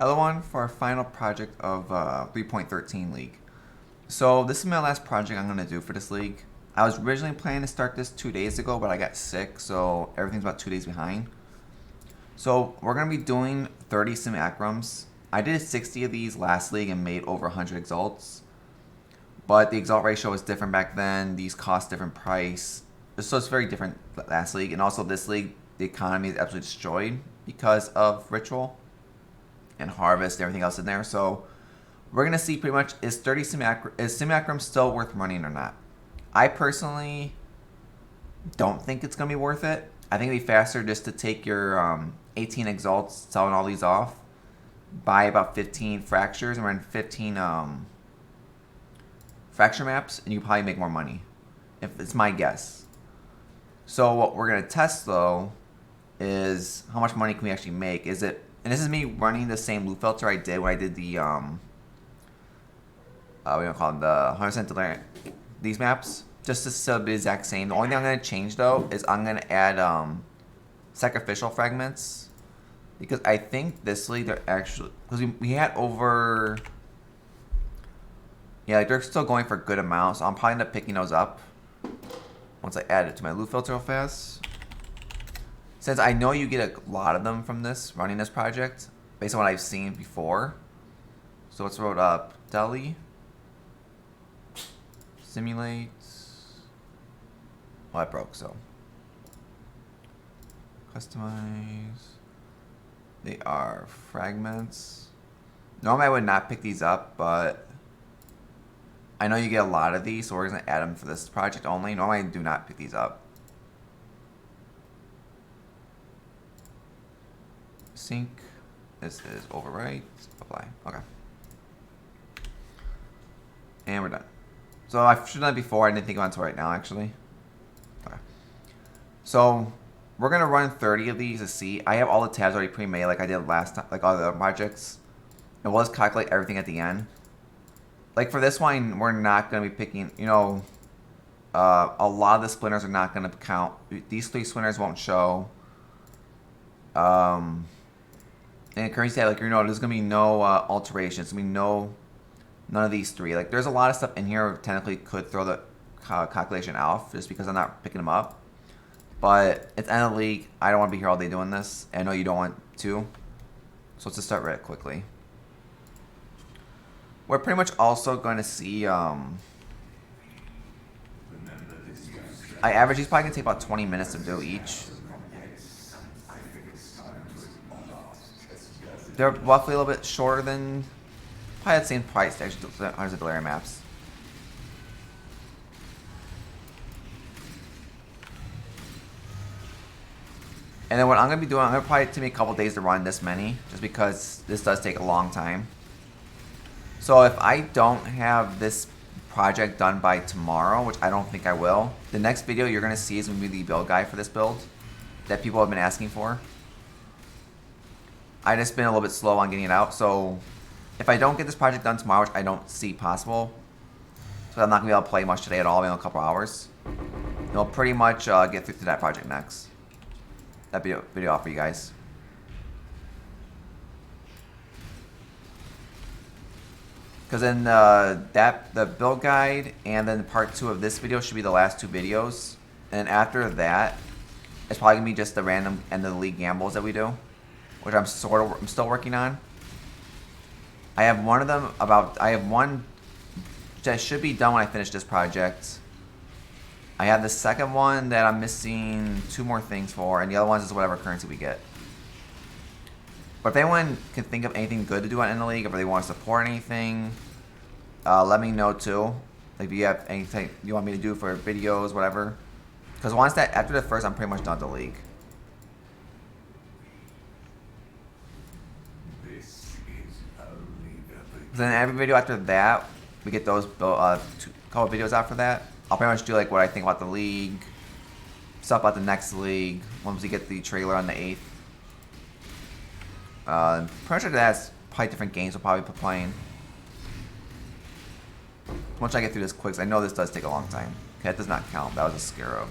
Hello one for our final project of 3.13 League. So this is my last project I'm going to do for this league. I was originally planning to start this 2 days ago, but I got sick, so everything's about 2 days behind. So we're going to be doing 30 simulacrums. I did 60 of these last league and made over 100 exalts. But the exalt ratio was different back then. These cost different price. So it's very different last league. And also this league, the economy is absolutely destroyed because of ritual and harvest and everything else in there. So we're gonna see pretty much is simulacrum still worth running or not. I personally don't think it's gonna be worth it. I think it'd be faster just to take your 18 exalts, selling all these off, buy about 15 fractures and run 15 fracture maps, and you probably make more money. If it's my guess. So what we're gonna test though is how much money can we actually make. Is it, and this is me running the same loot filter I did when I did the we don't call them the 100% delirium, these maps, just to still be the exact same. The only thing I'm gonna change though is I'm gonna add sacrificial fragments, because I think this league they're actually, because we had over, yeah, like they're still going for good amounts, so I'm probably end up picking those up once I add it to my loot filter real fast. Since I know you get a lot of them from this, running this project, based on what I've seen before. So let's load up Delhi. Simulate. Oh, that broke, so. Customize. They are fragments. Normally I would not pick these up, but I know you get a lot of these, so we're going to add them for this project only. Normally I do not pick these up. Sync. This is overwrite. Apply. Okay. And we're done. So I should have done it before. I didn't think about it until right now, actually. Okay. So we're gonna run 30 of these to see. I have all the tabs already pre-made, like I did last time, like all the other projects. And we'll just calculate everything at the end. Like for this one, we're not gonna be picking. You know, a lot of the splinters are not gonna count. These 3 splinters won't show. And currency, like, you know, there's gonna be no alterations. There's gonna be none of these 3. Like, there's a lot of stuff in here technically could throw the calculation off just because I'm not picking them up. But it's end of the league. I don't want to be here all day doing this. I know you don't want to. So let's just start right quickly. We're pretty much also going to see. I average these probably gonna take about 20 minutes to do each. They're roughly a little bit shorter than, probably the same price as the delirium maps. And then what I'm going to be doing, I'm going to probably take me a couple days to run this many, just because this does take a long time. So if I don't have this project done by tomorrow, which I don't think I will, the next video you're going to see is going to be the build guide for this build that people have been asking for. I just been a little bit slow on getting it out, so if I don't get this project done tomorrow, which I don't see possible, so I'm not going to be able to play much today at all, in a couple hours, we'll pretty much get through to that project next. That video off for you guys. Because then the build guide and then part 2 of this video should be the last 2 videos. And after that, it's probably going to be just the random end of the league gambles that we do, which I'm still working on. I have one of them I have one that should be done when I finish this project. I have the second one that I'm missing 2 more things for, and the other ones is whatever currency we get. But if anyone can think of anything good to do on End of League, if they want to support anything, let me know too. Like if you have anything you want me to do for videos, whatever. Because once that, after the first, I'm pretty much done with the league. Then every video after that, we get those couple videos after that. I'll pretty much do like what I think about the league, stuff about the next league, once we get the trailer on the 8th. Pretty much that's probably different games we'll probably be playing. Once I get through this quick, 'cause I know this does take a long time. Okay, that does not count. That was a scarab.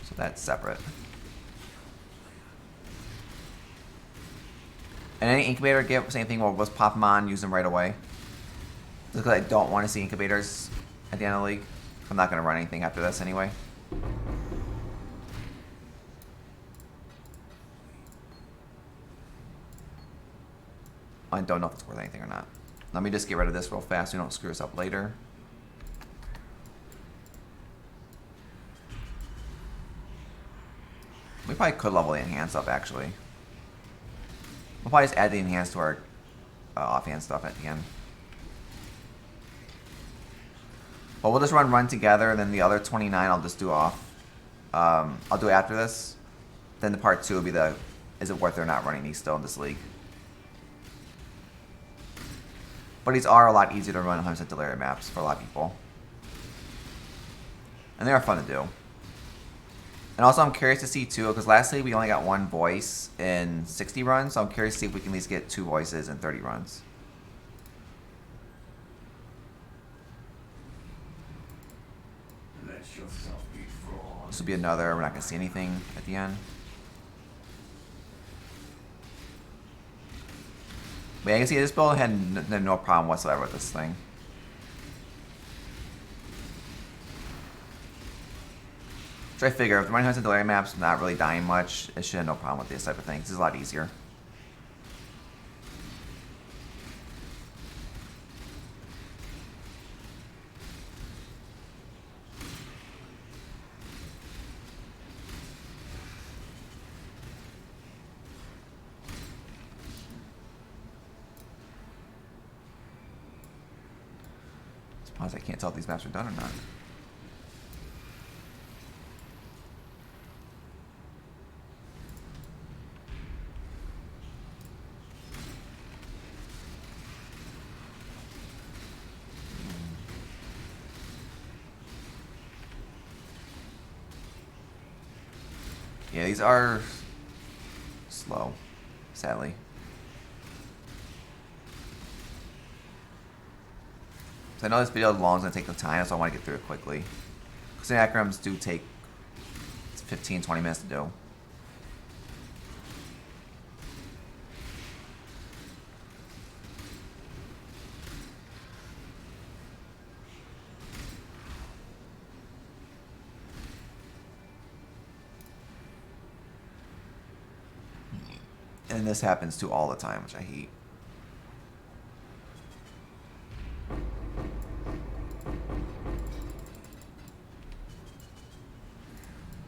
So that's separate. And any incubator I get, same thing, we'll just pop them on, use them right away. Just because I don't want to see incubators at the end of the league. I'm not going to run anything after this anyway. I don't know if it's worth anything or not. Let me just get rid of this real fast so we don't screw us up later. We probably could level the enhance up, actually. We'll probably just add the enhance to our offhand stuff at the end. But we'll just run together, and then the other 29 I'll just do off. I'll do it after this. Then the part 2 will be the, is it worth it or not running these still in this league? But these are a lot easier to run 100% Delirium maps for a lot of people. And they are fun to do. And also I'm curious to see too, because last league we only got 1 voice in 60 runs, so I'm curious to see if we can at least get 2 voices in 30 runs. This will be another, we're not going to see anything at the end. But yeah, you can see this build had no problem whatsoever with this thing. So I figure if the running hunts and delirium map's not really dying much, it should have no problem with this type of thing. This is a lot easier. I can't tell if these maps are done or not. Yeah, these are slow, sadly. So I know this video long is going to take the time, so I want to get through it quickly. Simulacrums do take 15-20 minutes to do. And this happens too all the time, which I hate.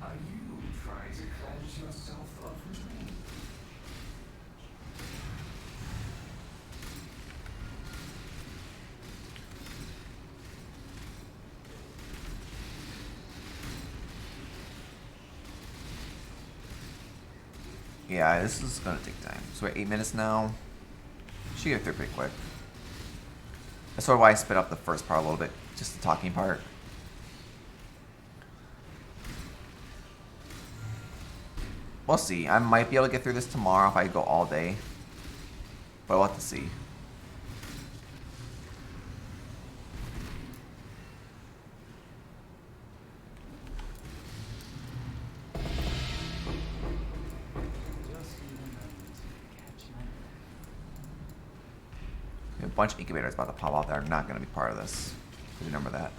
Are you trying to cleanse yourself of me? Yeah, this is gonna take time. So we're at 8 minutes now. Should get through pretty quick. That's sort of why I sped up the first part a little bit, just the talking part. We'll see. I might be able to get through this tomorrow if I go all day. But we'll have to see. A bunch of incubators about to pop out that are not going to be part of this. Remember that.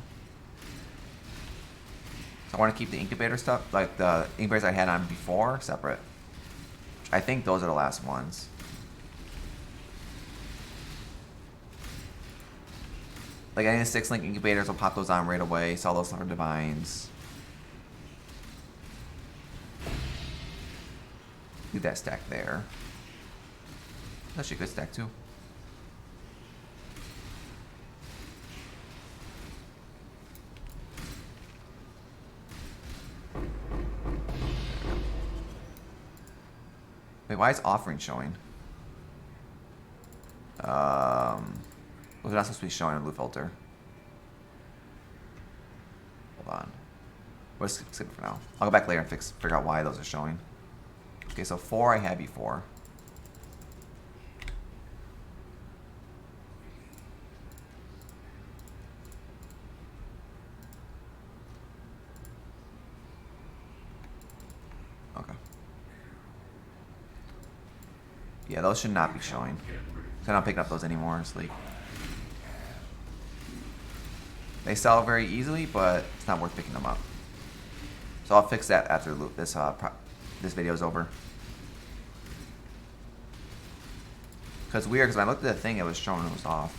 So I want to keep the incubator stuff, like the incubators I had on before, separate. I think those are the last ones. Like any of the 6-link incubators, will pop those on right away. Sell those for divines. Leave that stack there. That's actually a good stack too. Wait, why is offering showing? Was it not supposed to be showing a blue filter? Hold on. We'll just skip it for now. I'll go back later and figure out why those are showing. Okay, so 4 I had before. Okay. Yeah, those should not be showing. So I'm not picking up those anymore. It's like they sell very easily, but it's not worth picking them up. So I'll fix that after this video is over. Cause it's weird, because when I looked at the thing, it was showing it was off.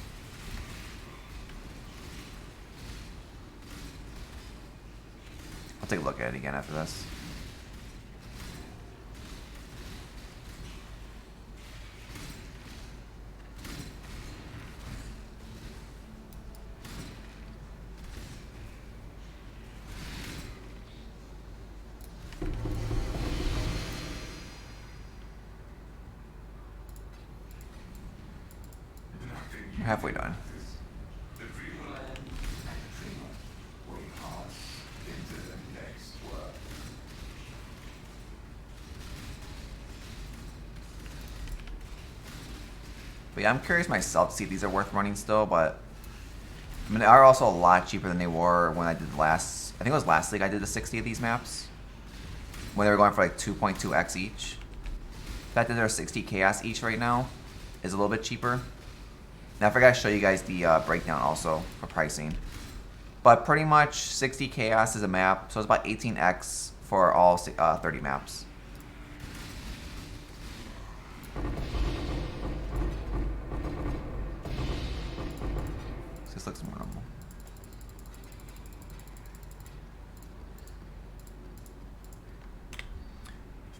I'll take a look at it again after this. We're halfway done. The dreamland and the dreamer will pass into the next world. But yeah, I'm curious myself to see if these are worth running still, but I mean, they are also a lot cheaper than they were when I did last, I think it was last league I did the 60 of these maps. When they were going for like 2.2x each. The fact that they're 60 chaos each right now is a little bit cheaper. Now I forgot to show you guys the breakdown also for pricing. But pretty much 60 chaos is a map, so it's about 18x for all 30 maps. This looks more normal.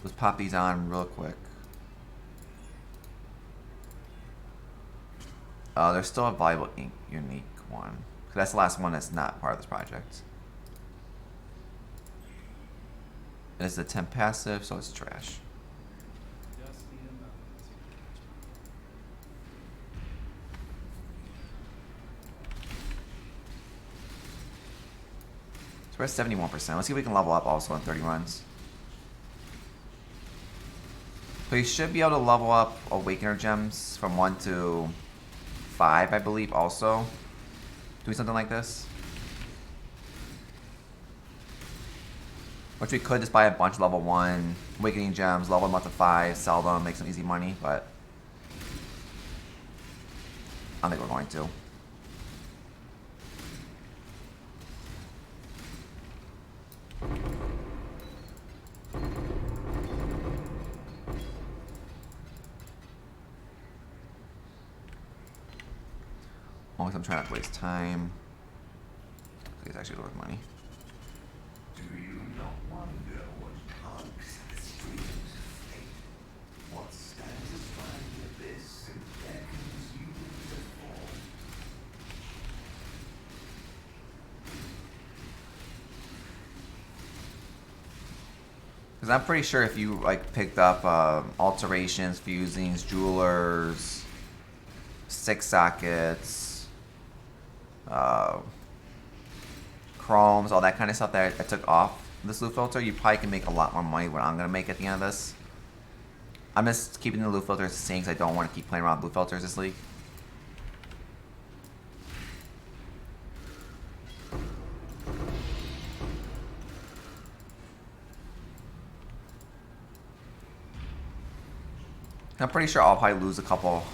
Let's pop these on real quick. There's still a valuable unique one. 'Cause that's the last one that's not part of this project. And it's the 10 passive, so it's trash. So we're at 71%. Let's see if we can level up also in 30 runs. So you should be able to level up Awakener gems from 1 to 5, I believe, also. Doing something like this. Which we could just buy a bunch of level 1 Awakening gems, level them up to 5, sell them, make some easy money, but I don't think we're going to. Only I'm trying not to waste time. It's actually worth money. Do you not wonder what hugs the streams of fate? What stands aside the abyss and beckons you to fall? Because I'm pretty sure if you like picked up alterations, fusings, jewelers, 6 sockets, chromes, all that kind of stuff that I took off this loot filter, you probably can make a lot more money than what I'm going to make at the end of this. I'm just keeping the loot filters the same because I don't want to keep playing around with loot filters this league. I'm pretty sure I'll probably lose a couple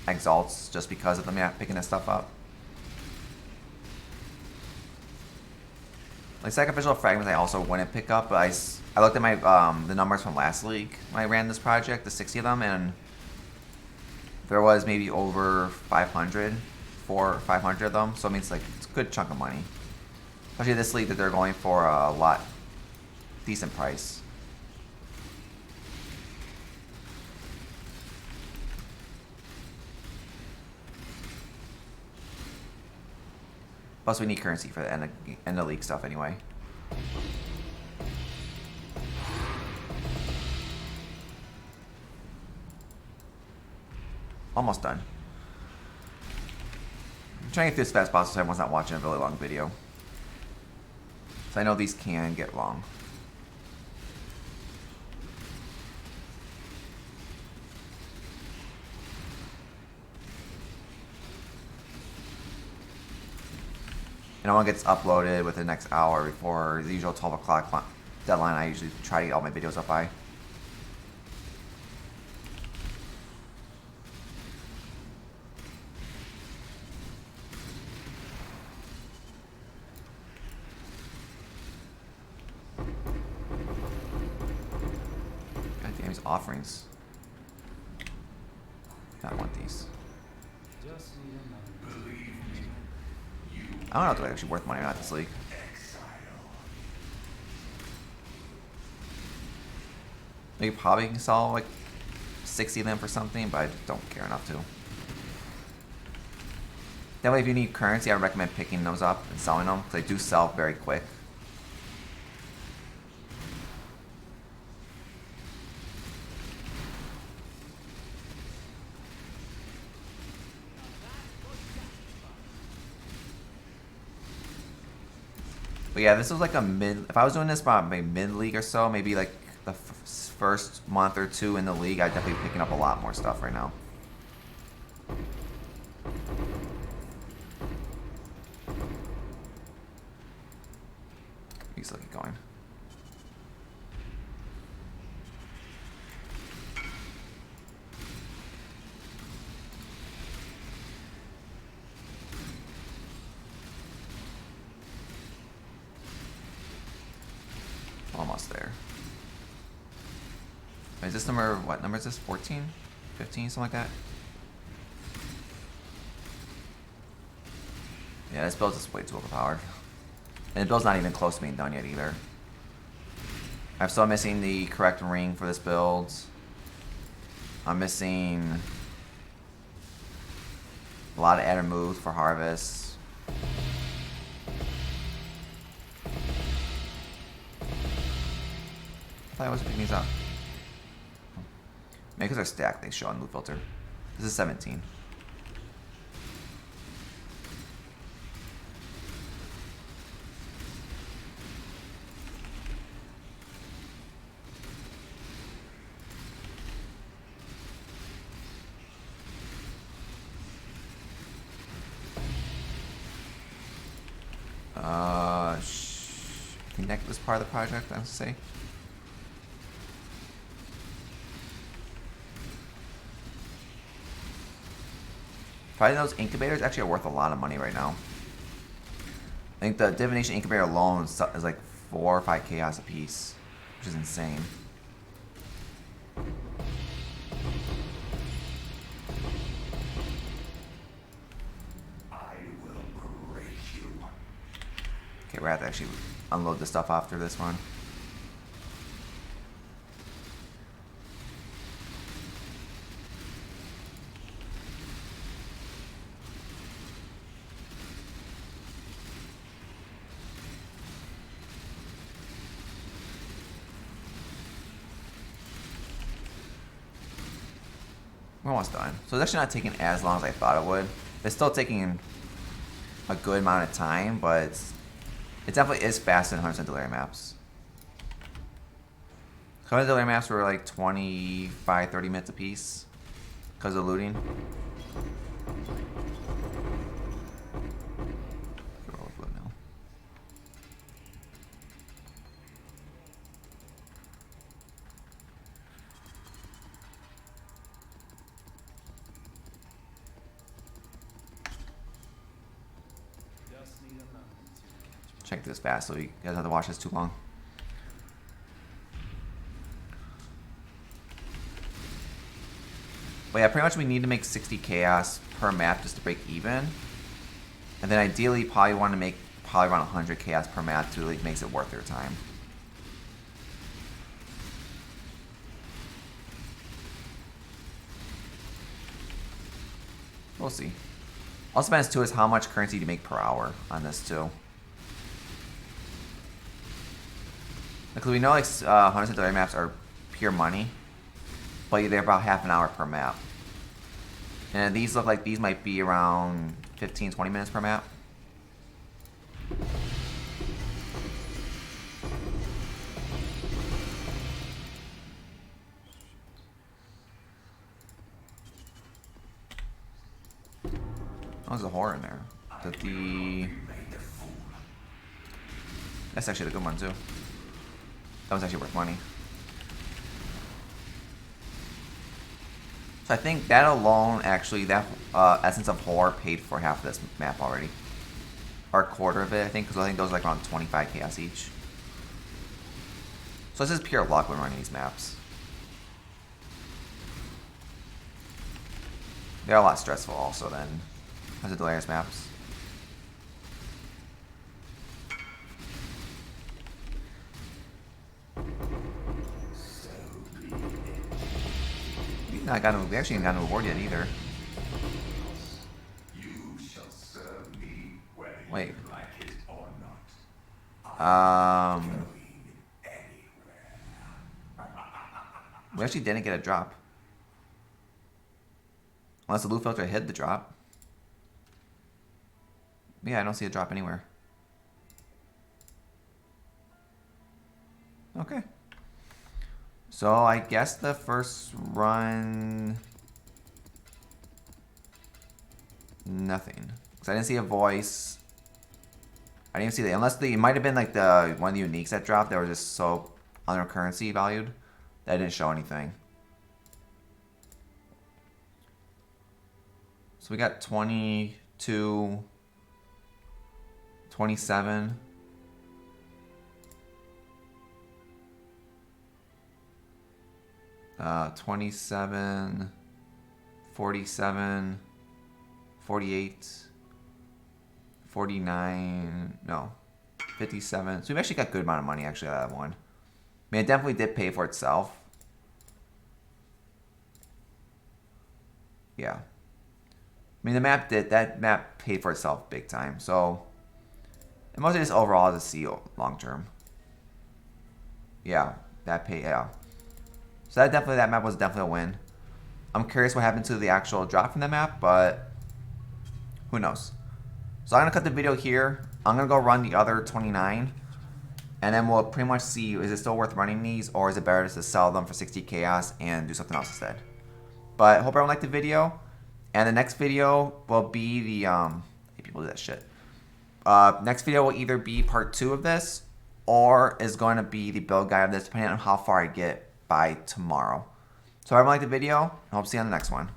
exalts just because of them picking this stuff up. Like sacrificial fragments I also wouldn't pick up, but I looked at my the numbers from last league when I ran this project, the 60 of them, and there was maybe over 500, 400 or 500 of them, so I mean it's like it's a good chunk of money. Especially this league that they're going for a lot decent price. Plus, we need currency for the end of league stuff anyway. Almost done. I'm trying to get through as fast as possible so everyone's not watching a really long video. So I know these can get long. And one gets uploaded within the next hour before the usual 12 o'clock deadline I usually try to get all my videos up by. offerings. I want these. I don't know if they're actually worth money or not this league. You probably can sell like 60 of them for something, but I don't care enough to. That way, if you need currency, I recommend picking those up and selling them, because they do sell very quick. But yeah, this was like a mid. If I was doing this about maybe mid league or so, maybe like the first month or two in the league, I'd definitely be picking up a lot more stuff right now. He's looking going. Almost there. Is this number, what number is this? 14? 15? Something like that? Yeah, this build is way too overpowered. And the build's not even close to being done yet either. I'm still missing the correct ring for this build. I'm missing a lot of added moves for harvest. I thought I was picking these up. Maybe because they're stacked, they show on loot filter. This is 17. I think that was part of the project, I would say. Probably those incubators actually are worth a lot of money right now. I think the divination incubator alone is like 4 or 5 chaos a piece, which is insane. Okay, we're gonna have to actually unload the stuff after this one. We're almost done. So it's actually not taking as long as I thought it would. It's still taking a good amount of time, but it definitely is faster than 100% delirium maps. 100% delirium maps were like 25, 30 minutes a piece because of looting. Check this fast so you guys don't have to watch this too long. But yeah, pretty much we need to make 60 chaos per map just to break even. And then ideally probably want to make probably around 100 chaos per map to really makes it worth their time. We'll see. Also depends too is how much currency you make per hour on this too. Because we know like 100% delirium maps are pure money, but they're about half an hour per map. And these look like these might be around 15-20 minutes per map. Oh, there's a horror in there. That's actually a good one too. That was actually worth money. So I think that alone, actually, that Essence of Horror paid for half of this map already. Or a quarter of it, I think, because I think those are like around 25 chaos each. So this is pure luck when running these maps. They're a lot stressful also than as the Delaris maps. We actually ain't got no reward yet either. You shall serve me whether Wait. you like it or not. Um, Anywhere. we actually didn't get a drop. Unless the loot filter hid the drop. Yeah, I don't see a drop anywhere. Okay. So I guess the first run... Nothing. Because I didn't see a voice. I didn't see that. Unless it might have been like the one of the uniques that dropped that were just so under currency valued that I didn't show anything. So we got 22, 27. Uh, 27, 47, 48, 49, no, 57. So we've actually got a good amount of money actually out of that one. I mean, it definitely did pay for itself. Yeah. I mean, that map paid for itself big time. So, and mostly just overall to see long term. Yeah, yeah. So that map was definitely a win. I'm curious what happened to the actual drop from the map, but who knows. So I'm going to cut the video here. I'm going to go run the other 29. And then we'll pretty much see, is it still worth running these, or is it better just to sell them for 60 chaos and do something else instead. But hope everyone liked the video. And the next video will be the, I hate people do that shit. Next video will either be part 2 of this, or is going to be the build guide of this, depending on how far I get by tomorrow. So if everyone liked the video, I hope to see you on the next one.